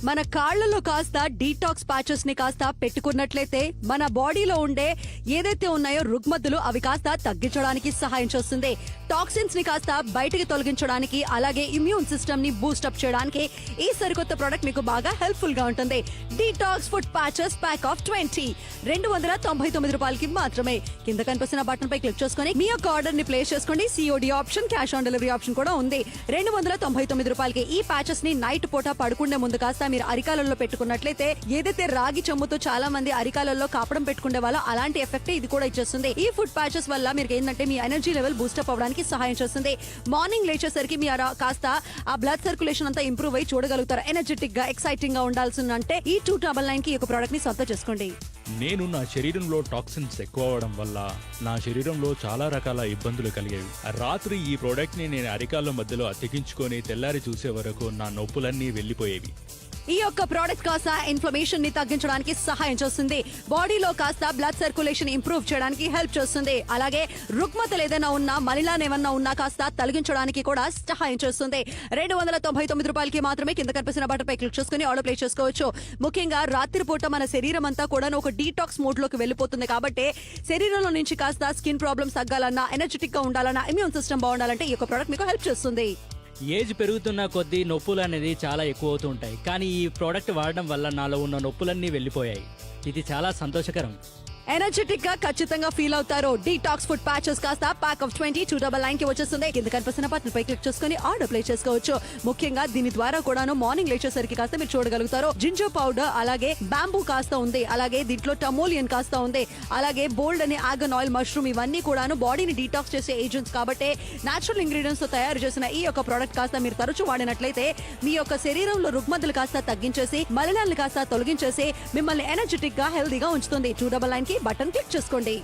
మన కాళ్లలో కాస్త detox patches ని కాస్త పెట్టుకున్నట్లయితే మన బాడీలో ఉండే ఏదైతే ఉన్నాయో రుగ్మతులు అవి కాస్త తగ్గించడానికి సహాయం చేస్తుంది. టాక్సిన్స్ ని కాస్త బయటికి తొలగించడానికి అలాగే ఇమ్యూన్ సిస్టమ్ ని బూస్టప్ చేయడానికి ఈ సరికొత్త ప్రోడక్ట్ మీకు బాగా హెల్ప్ఫుల్ గా ఉంటుంది. Detox food patches pack of 20 ₹299 మాత్రమే. కింద కనిపిస్తున్న బటన్ పై క్లిక్ చేసుకుని మీ యొక్క ఆర్డర్ ని ప్లేస్ చేసుకోండి. COD option, cash on delivery option కూడా ఉంది. ₹299 ఈ ప్యాచెస్ ని నైట్ పూట పడుకునే ముందు కాస్త మీరు అరికాలలో పెట్టుకున్నట్లయితే ఏదైతే రాగి చెమ్ముతో చాలా మంది అరికాలలో కాపడం పెట్టుకునే వాళ్ళ అలాంటి ఎఫెక్ట్ ఇది కూడా ఇచ్చేస్తుంది. ఈ ఫుడ్ ప్యాచెస్ వల్ల మీరు ఏంటంటే మీ ఎనర్జీ లెవెల్ బూస్టప్ అవడానికి సహాయం చేస్తుంది. మార్నింగ్ లేచేసరికి మీ కాస్త ఆ బ్లడ్ సర్క్యులేషన్ అంతా ఇంప్రూవ్ అయ్యి చూడగలుగుతారు. ఎనర్జెటిక్ గా ఎక్సైటింగ్ గా ఉండాల్సిందంటే ఈ 299 కి ఒక ప్రోడక్ట్ ని సొంతం చేసుకోండి. నేను నా శరీరంలో టాక్సిన్స్ ఎక్కువ అవడం వల్ల నా శరీరంలో చాలా రకాల ఇబ్బందులు కలిగేవి. రాత్రి ఈ ప్రోడక్ట్ ని నేను అరికాళ్ళ మధ్యలో అతికించుకొని తెల్లారి చూసే వరకు నా నొప్పులన్నీ వెళ్లిపోయేవి. ఈ యొక్క ప్రోడక్ట్ కాస్త ఇన్ఫ్లమేషన్ ని తగ్గించడానికి సహాయం చేస్తుంది. బాడీలో కాస్త బ్లడ్ సర్క్యులేషన్ ఇంప్రూవ్ చేయడానికి హెల్ప్ చేస్తుంది. అలాగే రుగ్మతలు ఏదైనా ఉన్నా మలినాలు ఏమన్నా ఉన్నా కాస్త తొలగించడానికి కూడా సహాయం చేస్తుంది. ₹299 మాత్రమే. కింద కనిపిస్తున్న బటన్ పై క్లిక్ చేసుకుని ఆర్డర్ ప్లేస్ చేసుకోవచ్చు. ముఖ్యంగా రాత్రిపూట మన శరీరం అంతా కూడా ఒక డీటాక్స్ మోడ్ లోకి వెళ్లిపోతుంది కాబట్టి శరీరంలో నుంచి కాస్త స్కిన్ ప్రాబ్లమ్స్ తగ్గాలన్నా, ఎనర్జెటిక్ గా ఉండాలన్నా, ఇమ్యూన్ సిస్టమ్ బాగుండాలంటే ఈ యొక్క ప్రోడక్ట్ మీకు హెల్ప్ చేస్తుంది. ఏజ్ పెరుగుతున్న కొద్దీ నొప్పులు అనేది చాలా ఎక్కువ అవుతూ ఉంటాయి. కానీ ఈ ప్రోడక్ట్ వాడడం వల్ల నాలో ఉన్న నొప్పులన్నీ వెళ్ళిపోయాయి. ఇది చాలా సంతోషకరం. ఎనర్జెటిక్ గా ఖచ్చితంగా ఫీల్ అవుతారు. డీటాక్స్ ఫుడ్ ప్యాచెస్ కాస్త ప్యాక్ ఆఫ్ 20 299 కి వచ్చేస్తుంది. కింద కనిపిస్తున్న బటన్ పై క్లిక్ చేసుకుని ఆర్డర్ ప్లేస్ చేసుకోవచ్చు. ముఖ్యంగా దీని ద్వారా కూడాను మార్నింగ్ లేచేసరికి కాస్త మీరు చూడగలుగుతారు. జింజర్ పౌడర్ అలాగే బ్యాంబూ కాస్త ఉంది. అలాగే దీంట్లో టమోలియన్ కాస్త ఉంది. అలాగే బోల్డ్ అని ఆర్గన్ ఆయిల్, మష్రూమ్ ఇవన్నీ కూడాను బాడీని డీటాక్స్ చేసే ఏజెంట్స్ కాబట్టి నేచురల్ ఇంగ్రీడియంట్స్ తో తయారు చేసిన ఈ యొక్క ప్రోడక్ట్ కాస్త మీరు తరచూ వాడినట్లయితే మీ యొక్క శరీరంలో రుగ్మతులు కాస్త తగ్గించేసి మలినాలను కాస్త తొలగించేసి మిమ్మల్ని ఎనర్జెటిక్ గా హెల్దీగా ఉంచుతుంది. 299 కి బటన్ క్లిక్ చేసుకోండి.